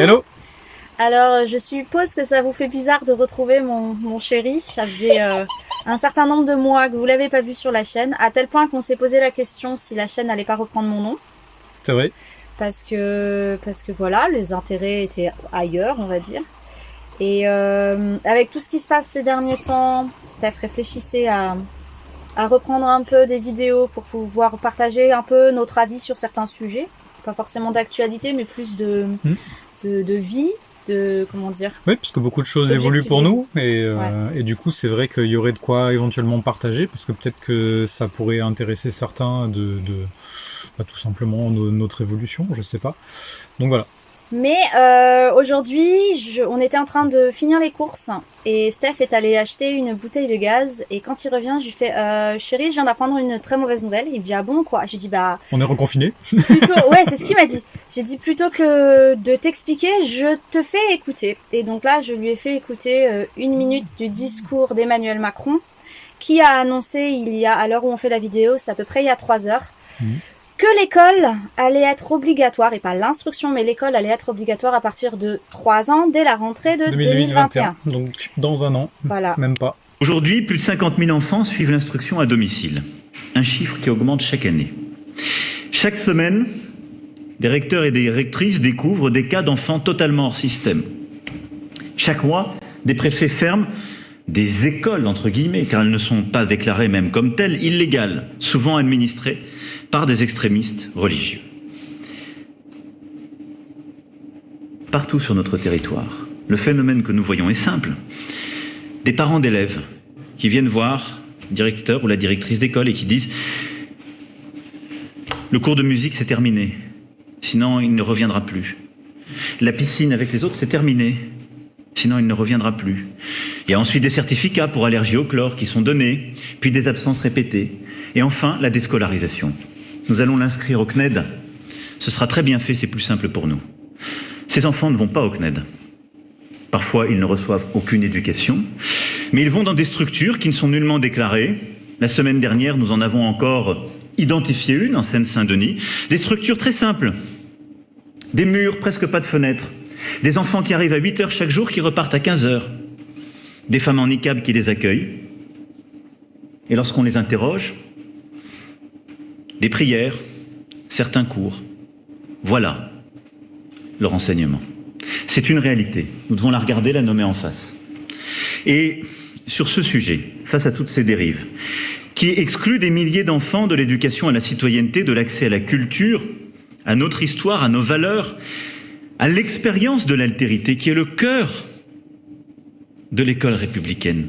Hello. Alors, je suppose que ça vous fait bizarre de retrouver mon chéri. Ça faisait un certain nombre de mois que vous l'avez pas vu sur la chaîne, à tel point qu'on s'est posé la question si la chaîne n'allait pas reprendre mon nom. C'est vrai. Parce que voilà, les intérêts étaient ailleurs, on va dire. Et avec tout ce qui se passe ces derniers temps, Steph réfléchissait à reprendre un peu des vidéos pour pouvoir partager un peu notre avis sur certains sujets. Pas forcément d'actualité, mais plus de vie, de, comment dire. Oui, parce que beaucoup de choses évoluent pour nous, et du coup, c'est vrai qu'il y aurait de quoi éventuellement partager, parce que peut-être que ça pourrait intéresser certains tout simplement notre évolution, je sais pas. Donc voilà. Mais aujourd'hui, on était en train de finir les courses et Steph est allé acheter une bouteille de gaz et quand il revient, je lui fais chérie, je viens d'apprendre une très mauvaise nouvelle. Il me dit ah bon quoi? J'ai dit bah on est reconfiné. Plutôt ouais, c'est ce qu'il m'a dit. J'ai dit plutôt que de t'expliquer, je te fais écouter. Et donc là, je lui ai fait écouter 1 minute du discours d'Emmanuel Macron qui a annoncé à l'heure où on fait la vidéo, c'est à peu près il y a 3 heures. Que l'école allait être obligatoire, et pas l'instruction, mais l'école allait être obligatoire à partir de 3 ans, dès la rentrée de 2021. Donc dans un an, voilà. Même pas. Aujourd'hui, plus de 50 000 enfants suivent l'instruction à domicile. Un chiffre qui augmente chaque année. Chaque semaine, des recteurs et des rectrices découvrent des cas d'enfants totalement hors système. Chaque mois, des préfets ferment des écoles, entre guillemets, car elles ne sont pas déclarées même comme telles, illégales, souvent administrées par des extrémistes religieux. Partout sur notre territoire, le phénomène que nous voyons est simple. Des parents d'élèves qui viennent voir le directeur ou la directrice d'école et qui disent « Le cours de musique, c'est terminé, sinon il ne reviendra plus. La piscine avec les autres, c'est terminé, sinon il ne reviendra plus. » Il y a ensuite des certificats pour allergie au chlore qui sont donnés, puis des absences répétées. Et enfin, la déscolarisation. Nous allons l'inscrire au CNED. Ce sera très bien fait, c'est plus simple pour nous. Ces enfants ne vont pas au CNED. Parfois, ils ne reçoivent aucune éducation, mais ils vont dans des structures qui ne sont nullement déclarées. La semaine dernière, nous en avons encore identifié une en Seine-Saint-Denis. Des structures très simples. Des murs, presque pas de fenêtres. Des enfants qui arrivent à 8 heures chaque jour, qui repartent à 15 heures. Des femmes en niqab qui les accueillent. Et lorsqu'on les interroge, des prières, certains cours. Voilà le renseignement. C'est une réalité. Nous devons la regarder, la nommer en face. Et sur ce sujet, face à toutes ces dérives, qui excluent des milliers d'enfants de l'éducation à la citoyenneté, de l'accès à la culture, à notre histoire, à nos valeurs, à l'expérience de l'altérité, qui est le cœur de l'école républicaine.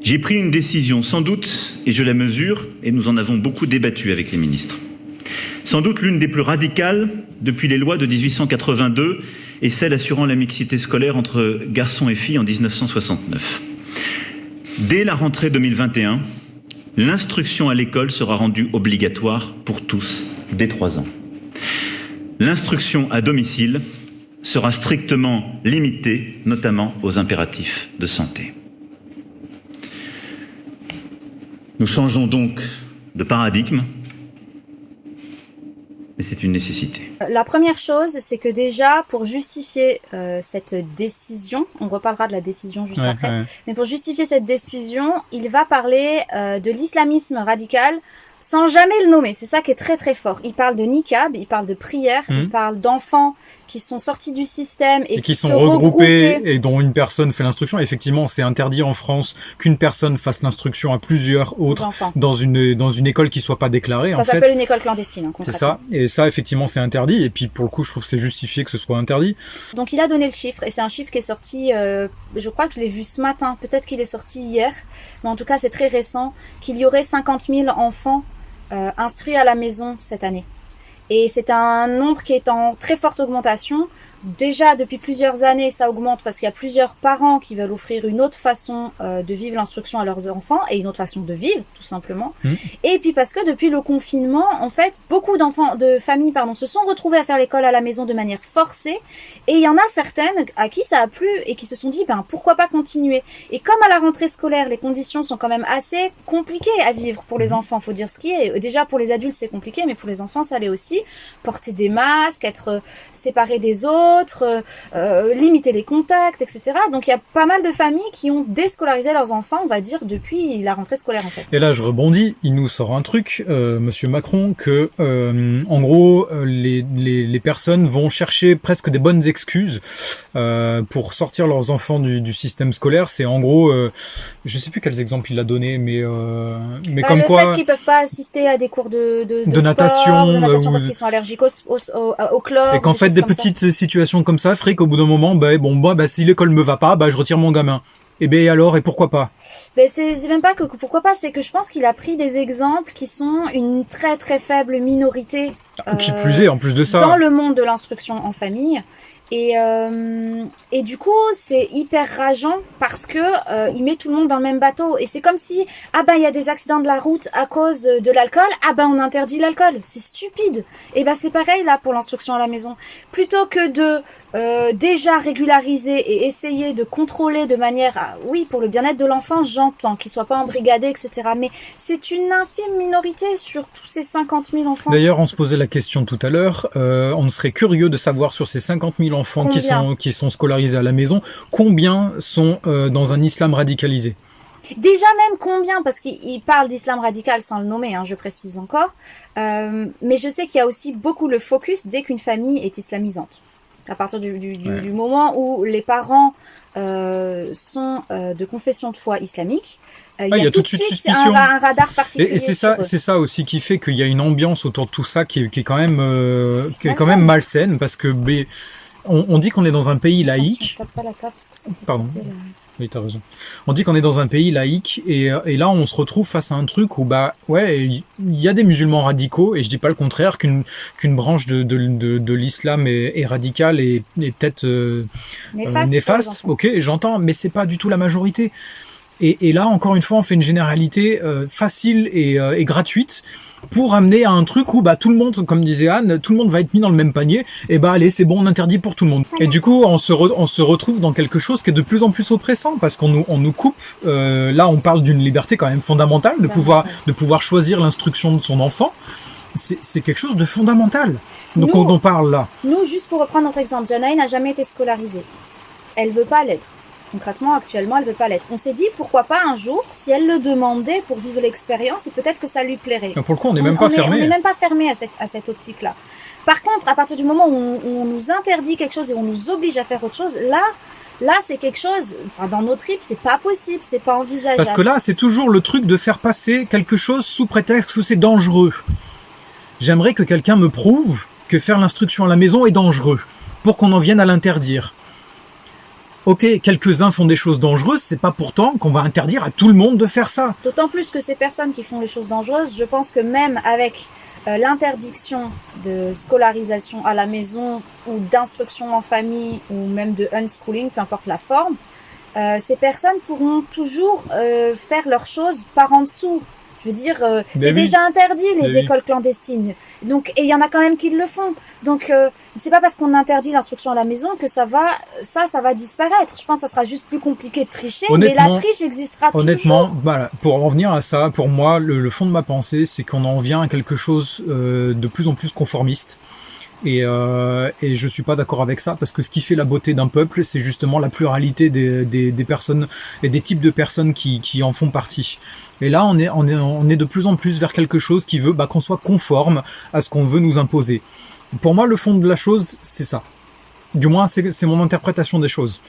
J'ai pris une décision, sans doute, et je la mesure, et nous en avons beaucoup débattu avec les ministres. Sans doute l'une des plus radicales depuis les lois de 1882 et celle assurant la mixité scolaire entre garçons et filles en 1969. Dès la rentrée 2021, l'instruction à l'école sera rendue obligatoire pour tous dès 3 ans. L'instruction à domicile sera strictement limitée, notamment aux impératifs de santé. Nous changeons donc de paradigme, mais c'est une nécessité. La première chose, c'est que déjà, pour justifier cette décision, on reparlera de la décision juste après, mais pour justifier cette décision, il va parler de l'islamisme radical sans jamais le nommer. C'est ça qui est très très fort. Il parle de niqab, il parle de prière, il parle d'enfants qui sont sortis du système et qui sont regroupés et dont une personne fait l'instruction. Effectivement, c'est interdit en France qu'une personne fasse l'instruction à plusieurs autres dans une école qui soit pas déclarée. Ça s'appelle une école clandestine, concrètement. C'est ça. Et ça, effectivement, c'est interdit. Et puis, pour le coup, je trouve que c'est justifié que ce soit interdit. Donc, il a donné le chiffre. Et c'est un chiffre qui est sorti, je crois que je l'ai vu ce matin. Peut-être qu'il est sorti hier. Mais en tout cas, c'est très récent. Qu'il y aurait 50 000 enfants instruits à la maison cette année. Et c'est un nombre qui est en très forte augmentation. Déjà, depuis plusieurs années, ça augmente parce qu'il y a plusieurs parents qui veulent offrir une autre façon de vivre l'instruction à leurs enfants et une autre façon de vivre, tout simplement. Et puis parce que depuis le confinement, en fait, beaucoup de familles, se sont retrouvées à faire l'école à la maison de manière forcée. Et il y en a certaines à qui ça a plu et qui se sont dit, pourquoi pas continuer. Et comme à la rentrée scolaire, les conditions sont quand même assez compliquées à vivre pour les enfants, faut dire ce qui est. Déjà, pour les adultes, c'est compliqué, mais pour les enfants, ça l'est aussi. Porter des masques, être séparés des autres, autres, limiter les contacts, etc. Donc il y a pas mal de familles qui ont déscolarisé leurs enfants, on va dire, depuis la rentrée scolaire en fait. Et là, je rebondis, il nous sort un truc, Monsieur Macron, que en gros, les personnes vont chercher presque des bonnes excuses pour sortir leurs enfants du système scolaire. C'est en gros, je sais plus quels exemples il a donné, mais comme le quoi fait qu'ils peuvent pas assister à des cours de natation, sport, parce qu'ils sont allergiques au chlore. Et qu'en fait, des petites situations comme ça feraient qu'au bout d'un moment, si l'école me va pas, je retire mon gamin. Et pourquoi pas? C'est même pas que pourquoi pas, c'est que je pense qu'il a pris des exemples qui sont une très très faible minorité. Qui plus est, en plus de ça. Dans le monde de l'instruction en famille. Et du coup, c'est hyper rageant parce que il met tout le monde dans le même bateau. Et c'est comme si, il y a des accidents de la route à cause de l'alcool, on interdit l'alcool. C'est stupide. Et c'est pareil là pour l'instruction à la maison. Plutôt que de déjà régulariser et essayer de contrôler de manière, oui, pour le bien-être de l'enfant, j'entends qu'il soit pas embrigadé, etc. Mais c'est une infime minorité sur tous ces 50 000 enfants. D'ailleurs, on se posait la question tout à l'heure. On serait curieux de savoir sur ces 50 000 enfants qui sont scolarisés à la maison, combien sont dans un islam radicalisé? Déjà même combien, parce qu'il parle d'islam radical sans le nommer, je précise encore. Mais je sais qu'il y a aussi beaucoup le focus dès qu'une famille est islamisante. À partir du moment où les parents sont de confession de foi islamique, il y a tout de suite un radar particulier. Et c'est ça aussi qui fait qu'il y a une ambiance autour de tout ça qui est quand même malsaine, parce que on dit qu'on est dans un pays laïque. Tape pas la table parce que ça fait Pardon. sauter Oui, t'as raison. On dit qu'on est dans un pays laïque et là on se retrouve face à un truc où il y a des musulmans radicaux, et je dis pas le contraire qu'une branche de l'islam est radicale et peut-être néfaste. Ok, j'entends, mais c'est pas du tout la majorité. Et là encore une fois on fait une généralité facile et gratuite pour amener à un truc où tout le monde, comme disait Anne, tout le monde va être mis dans le même panier, et allez, c'est bon, on interdit pour tout le monde. Et du coup, on se retrouve dans quelque chose qui est de plus en plus oppressant, parce qu'on nous coupe, là on parle d'une liberté quand même fondamentale, de pouvoir choisir l'instruction de son enfant, c'est quelque chose de fondamental. Donc on parle là. Nous, juste pour reprendre notre exemple, Janae n'a jamais été scolarisée. Elle veut pas l'être. Concrètement, actuellement, elle veut pas l'être. On s'est dit, pourquoi pas un jour, si elle le demandait pour vivre l'expérience, et peut-être que ça lui plairait. Pour le coup, on n'est même pas fermé. On n'est même pas fermé à cette optique-là. Par contre, à partir du moment où on nous interdit quelque chose et on nous oblige à faire autre chose, là, c'est quelque chose, dans nos tripes, c'est pas possible, c'est pas envisageable. Parce que là, c'est toujours le truc de faire passer quelque chose sous prétexte que c'est dangereux. J'aimerais que quelqu'un me prouve que faire l'instruction à la maison est dangereux, pour qu'on en vienne à l'interdire. Ok, quelques-uns font des choses dangereuses, c'est pas pourtant qu'on va interdire à tout le monde de faire ça. D'autant plus que ces personnes qui font les choses dangereuses, je pense que même avec l'interdiction de scolarisation à la maison ou d'instruction en famille ou même de unschooling, peu importe la forme, ces personnes pourront toujours faire leurs choses par en dessous. Je veux dire, c'est déjà interdit les écoles clandestines. Donc, et il y en a quand même qui le font. Donc, c'est pas parce qu'on interdit l'instruction à la maison que ça va disparaître. Je pense que ça sera juste plus compliqué de tricher, mais la triche existera toujours. Honnêtement, pour en venir à ça, pour moi, le fond de ma pensée, c'est qu'on en vient à quelque chose de plus en plus conformiste. Et je suis pas d'accord avec ça, parce que ce qui fait la beauté d'un peuple, c'est justement la pluralité des personnes et des types de personnes qui en font partie. Et là, on est de plus en plus vers quelque chose qui veut qu'on soit conforme à ce qu'on veut nous imposer. Pour moi, le fond de la chose, c'est ça. Du moins, c'est mon interprétation des choses.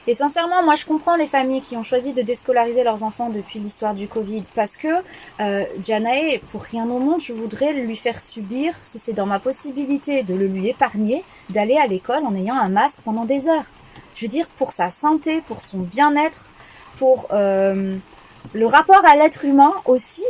Et sincèrement, moi je comprends les familles qui ont choisi de déscolariser leurs enfants depuis l'histoire du Covid, parce que Janae, pour rien au monde, je voudrais lui faire subir, si c'est dans ma possibilité de le lui épargner, d'aller à l'école en ayant un masque pendant des heures. Je veux dire, pour sa santé, pour son bien-être, pour le rapport à l'être humain aussi,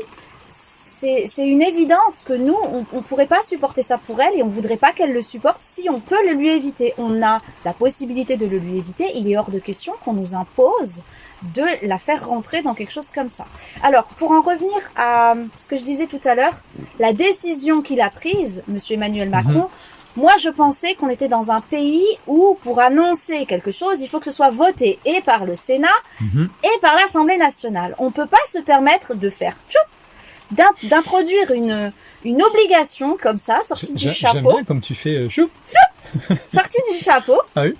c'est une évidence que nous, on pourrait pas supporter ça pour elle et on voudrait pas qu'elle le supporte si on peut le lui éviter. On a la possibilité de le lui éviter. Il est hors de question qu'on nous impose de la faire rentrer dans quelque chose comme ça. Alors, pour en revenir à ce que je disais tout à l'heure, la décision qu'il a prise, Monsieur Emmanuel Macron, moi, je pensais qu'on était dans un pays où, pour annoncer quelque chose, il faut que ce soit voté et par le Sénat et par l'Assemblée nationale. On peut pas se permettre de faire d'introduire une obligation comme ça, sortie du chapeau. J'aime bien comme tu fais choup. sorti du chapeau Ah oui.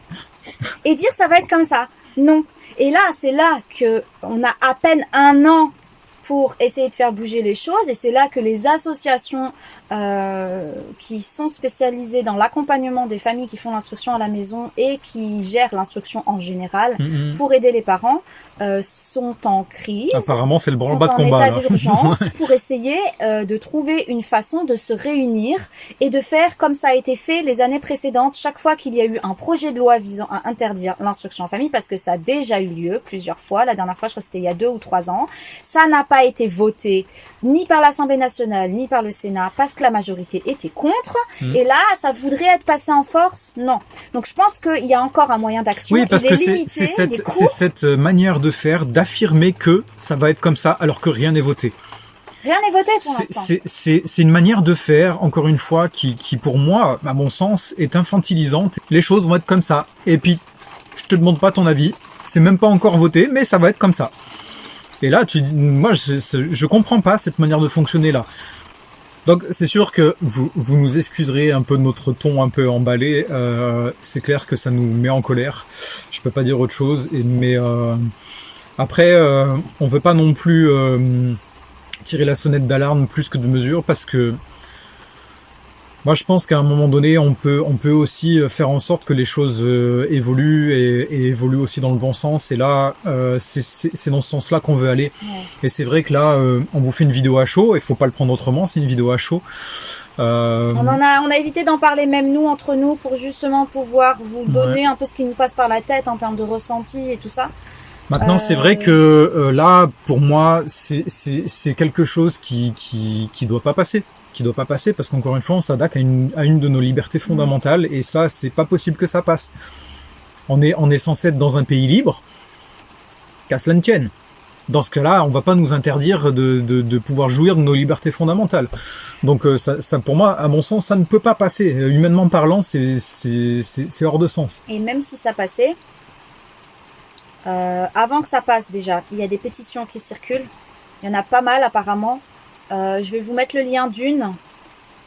et dire ça va être comme ça. Non. Et là, c'est là que on a à peine 1 an pour essayer de faire bouger les choses, et c'est là que les associations qui sont spécialisées dans l'accompagnement des familles qui font l'instruction à la maison et qui gèrent l'instruction en général pour aider les parents sont en crise. Apparemment, c'est le branle-bas de sont combat. en état là. d'urgence pour essayer de trouver une façon de se réunir et de faire comme ça a été fait les années précédentes, chaque fois qu'il y a eu un projet de loi visant à interdire l'instruction en famille, parce que ça a déjà eu lieu plusieurs fois. La dernière fois, je crois que c'était il y a 2 ou 3 ans. Ça n'a pas été voté ni par l'Assemblée nationale, ni par le Sénat, parce que la majorité était contre. Et là, ça voudrait être passé en force. Non. Donc, je pense qu'il y a encore un moyen d'action. Oui, parce il est que limité, c'est cette manière de faire, d'affirmer que ça va être comme ça, alors que rien n'est voté. Rien n'est voté pour l'instant. C'est une manière de faire, encore une fois, qui pour moi, à mon sens, est infantilisante. Les choses vont être comme ça. Et puis, je te demande pas ton avis. C'est même pas encore voté, mais ça va être comme ça. Et là, moi, je comprends pas cette manière de fonctionner là. Donc, c'est sûr que vous nous excuserez un peu de notre ton un peu emballé. C'est clair que ça nous met en colère. Je peux pas dire autre chose. Mais après, on veut pas non plus tirer la sonnette d'alarme plus que de mesure, parce que moi, je pense qu'à un moment donné, on peut aussi faire en sorte que les choses évoluent et évoluent aussi dans le bon sens. Et là, c'est dans ce sens-là qu'on veut aller. Ouais. Et c'est vrai que là, on vous fait une vidéo à chaud. Il faut pas le prendre autrement. C'est une vidéo à chaud. On a évité d'en parler même nous, entre nous, pour justement pouvoir vous donner un peu ce qui nous passe par la tête en termes de ressenti et tout ça. Maintenant, c'est vrai que là, pour moi, c'est quelque chose qui doit pas passer. Qui doit pas passer, parce qu'encore une fois, on s'attaque à une de nos libertés fondamentales, et ça, c'est pas possible que ça passe. On est censé être dans un pays libre, qu'à cela ne tienne. Dans ce cas-là, on va pas nous interdire de pouvoir jouir de nos libertés fondamentales. Donc ça, pour moi, à mon sens, ça ne peut pas passer. Humainement parlant, c'est hors de sens. Et même si ça passait, avant que ça passe déjà, il y a des pétitions qui circulent. Il y en a pas mal apparemment. Je vais vous mettre le lien d'une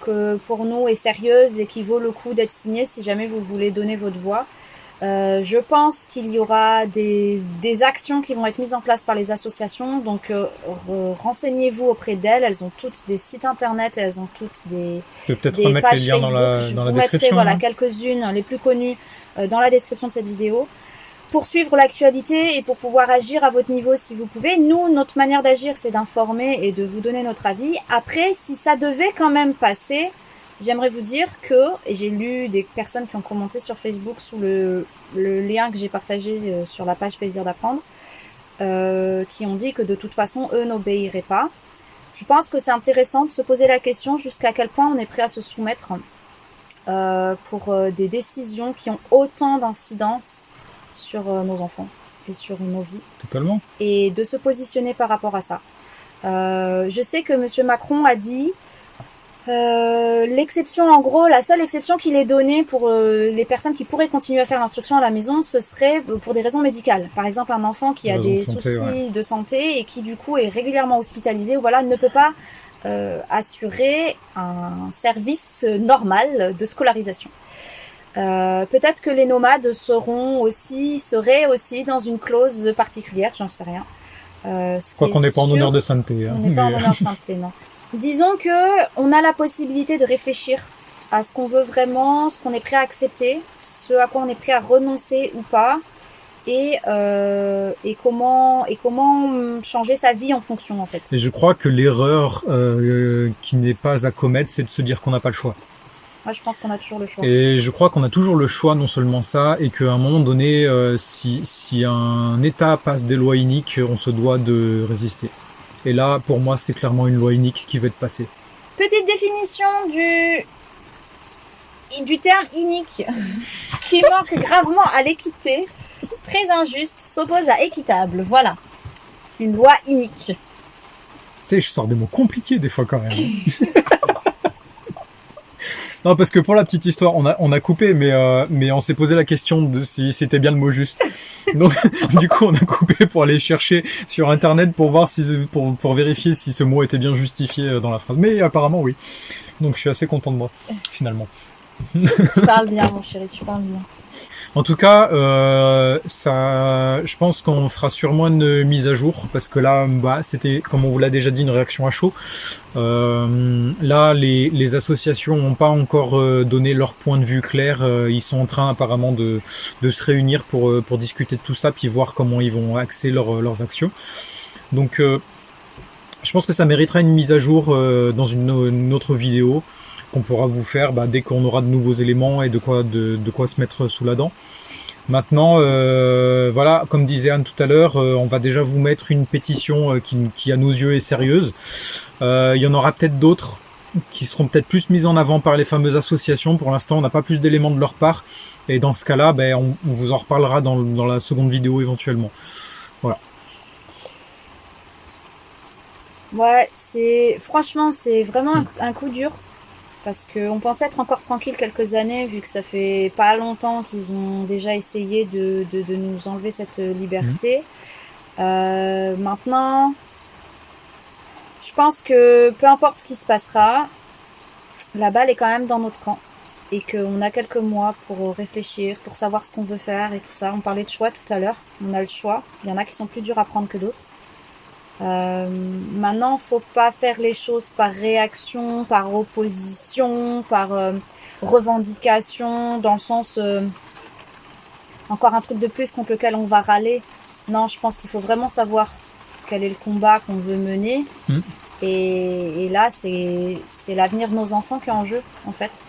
que pour nous est sérieuse et qui vaut le coup d'être signée si jamais vous voulez donner votre voix. Je pense qu'il y aura des actions qui vont être mises en place par les associations, donc renseignez-vous auprès d'elles. Elles ont toutes des sites internet et elles ont toutes des pages les liens Facebook. Je vous mettrai hein. quelques-unes, les plus connues, dans la description de cette vidéo, pour suivre l'actualité et pour pouvoir agir à votre niveau si vous pouvez. Nous, notre manière d'agir, c'est d'informer et de vous donner notre avis. Après, si ça devait quand même passer, j'aimerais vous dire que, et j'ai lu des personnes qui ont commenté sur Facebook sous le lien que j'ai partagé sur la page Plaisir d'apprendre, qui ont dit que de toute façon, eux n'obéiraient pas. Je pense que c'est intéressant de se poser la question jusqu'à quel point on est prêt à se soumettre pour des décisions qui ont autant d'incidence sur nos enfants et sur nos vies. Totalement. Et de se positionner par rapport à ça. Je sais que Monsieur Macron a dit l'exception, en gros, la seule exception qu'il ait donnée pour les personnes qui pourraient continuer à faire l'instruction à la maison, ce serait pour des raisons médicales. Par exemple, un enfant qui a des soucis de santé et qui du coup est régulièrement hospitalisé, ou voilà, ne peut pas assurer un service normal de scolarisation. Peut-être que les nomades seraient aussi dans une clause particulière, j'en sais rien. Je crois qu'on n'est pas en honneur de sainteté. On n'est pas en honneur de sainteté, non. Disons que on a la possibilité de réfléchir à ce qu'on veut vraiment, ce qu'on est prêt à accepter, ce à quoi on est prêt à renoncer ou pas, et comment changer sa vie en fonction, en fait. Et je crois que l'erreur qui n'est pas à commettre, c'est de se dire qu'on n'a pas le choix. Moi, je pense qu'on a toujours le choix. Et je crois qu'on a toujours le choix, non seulement ça, et qu'à un moment donné, si un État passe des lois iniques, on se doit de résister. Et là, pour moi, c'est clairement une loi inique qui va être passée. Petite définition du terme inique, qui manque gravement à l'équité, très injuste, s'oppose à équitable. Voilà. Une loi inique. Tu sais, je sors des mots compliqués des fois quand même. Non, parce que pour la petite histoire, on a coupé, mais on s'est posé la question de si c'était bien le mot juste. Donc, du coup, on a coupé pour aller chercher sur Internet pour voir pour vérifier si ce mot était bien justifié dans la phrase. Mais apparemment, oui. Donc, je suis assez content de moi, finalement. Tu parles bien, mon chéri, tu parles bien. En tout cas, je pense qu'on fera sûrement une mise à jour parce que là, c'était, comme on vous l'a déjà dit, une réaction à chaud. Là, les associations n'ont pas encore donné leur point de vue clair. Ils sont en train apparemment de se réunir pour discuter de tout ça, puis voir comment ils vont axer leurs actions. Donc, je pense que ça mériterait une mise à jour dans une autre vidéo qu'on pourra vous faire dès qu'on aura de nouveaux éléments et de quoi se mettre sous la dent. Maintenant, voilà, comme disait Anne tout à l'heure, on va déjà vous mettre une pétition qui à nos yeux est sérieuse. Il y en aura peut-être d'autres qui seront peut-être plus mises en avant par les fameuses associations. Pour l'instant, on n'a pas plus d'éléments de leur part. Et dans ce cas-là, on vous en reparlera dans la seconde vidéo éventuellement. Voilà. Ouais, franchement, c'est vraiment un coup dur. Parce qu'on pensait être encore tranquille quelques années, vu que ça fait pas longtemps qu'ils ont déjà essayé de nous enlever cette liberté. Maintenant, je pense que peu importe ce qui se passera, la balle est quand même dans notre camp. Et qu'on a quelques mois pour réfléchir, pour savoir ce qu'on veut faire et tout ça. On parlait de choix tout à l'heure, on a le choix. Il y en a qui sont plus durs à prendre que d'autres. Maintenant, faut pas faire les choses par réaction, par opposition, par revendication, dans le sens encore un truc de plus contre lequel on va râler. Non, je pense qu'il faut vraiment savoir quel est le combat qu'on veut mener. Et là, c'est l'avenir de nos enfants qui est en jeu, en fait.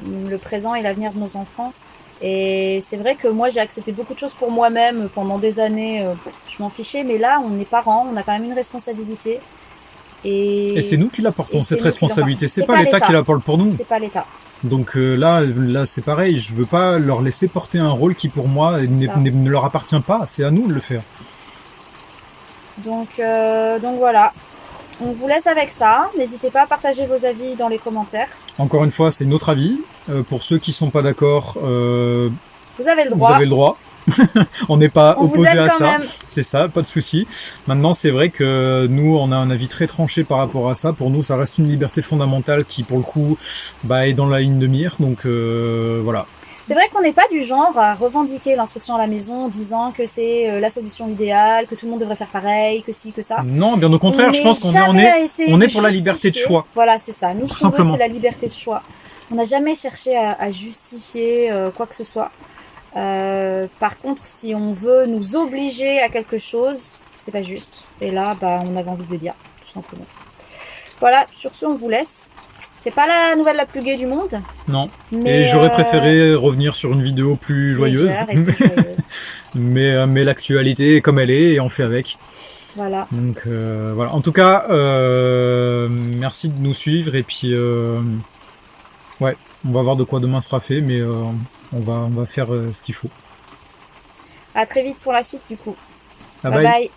Le présent et l'avenir de nos enfants. Et c'est vrai que moi, j'ai accepté beaucoup de choses pour moi-même pendant des années. Je m'en fichais, mais là, on est parents, on a quand même une responsabilité. Et c'est nous qui la portons, cette responsabilité. C'est pas l'État qui la porte pour nous. C'est pas l'État. Donc là, c'est pareil. Je veux pas leur laisser porter un rôle qui, pour moi, ne leur appartient pas. C'est à nous de le faire. Donc voilà. On vous laisse avec ça. N'hésitez pas à partager vos avis dans les commentaires. Encore une fois, c'est notre avis. Pour ceux qui sont pas d'accord, vous avez le droit. Vous avez le droit. On n'est pas opposé à ça. Même. C'est ça, pas de souci. Maintenant, c'est vrai que nous, on a un avis très tranché par rapport à ça. Pour nous, ça reste une liberté fondamentale qui, pour le coup, est dans la ligne de mire. Donc voilà. C'est vrai qu'on n'est pas du genre à revendiquer l'instruction à la maison en disant que c'est la solution idéale, que tout le monde devrait faire pareil, que ci, que ça. Non, bien au contraire, je pense qu'on est pour la liberté de choix. Voilà, c'est ça. Nous, ce qu'on veut, c'est la liberté de choix. On n'a jamais cherché à justifier quoi que ce soit. Par contre, si on veut nous obliger à quelque chose, c'est pas juste. Et là, on avait envie de le dire, tout simplement. Voilà, sur ce, on vous laisse. C'est pas la nouvelle la plus gaie du monde. Non. Mais j'aurais préféré revenir sur une vidéo plus joyeuse. Mais l'actualité est comme elle est et on fait avec. Voilà. Donc voilà. En tout cas, merci de nous suivre et puis ouais, on va voir de quoi demain sera fait, mais on va faire ce qu'il faut. À très vite pour la suite du coup. Bye bye.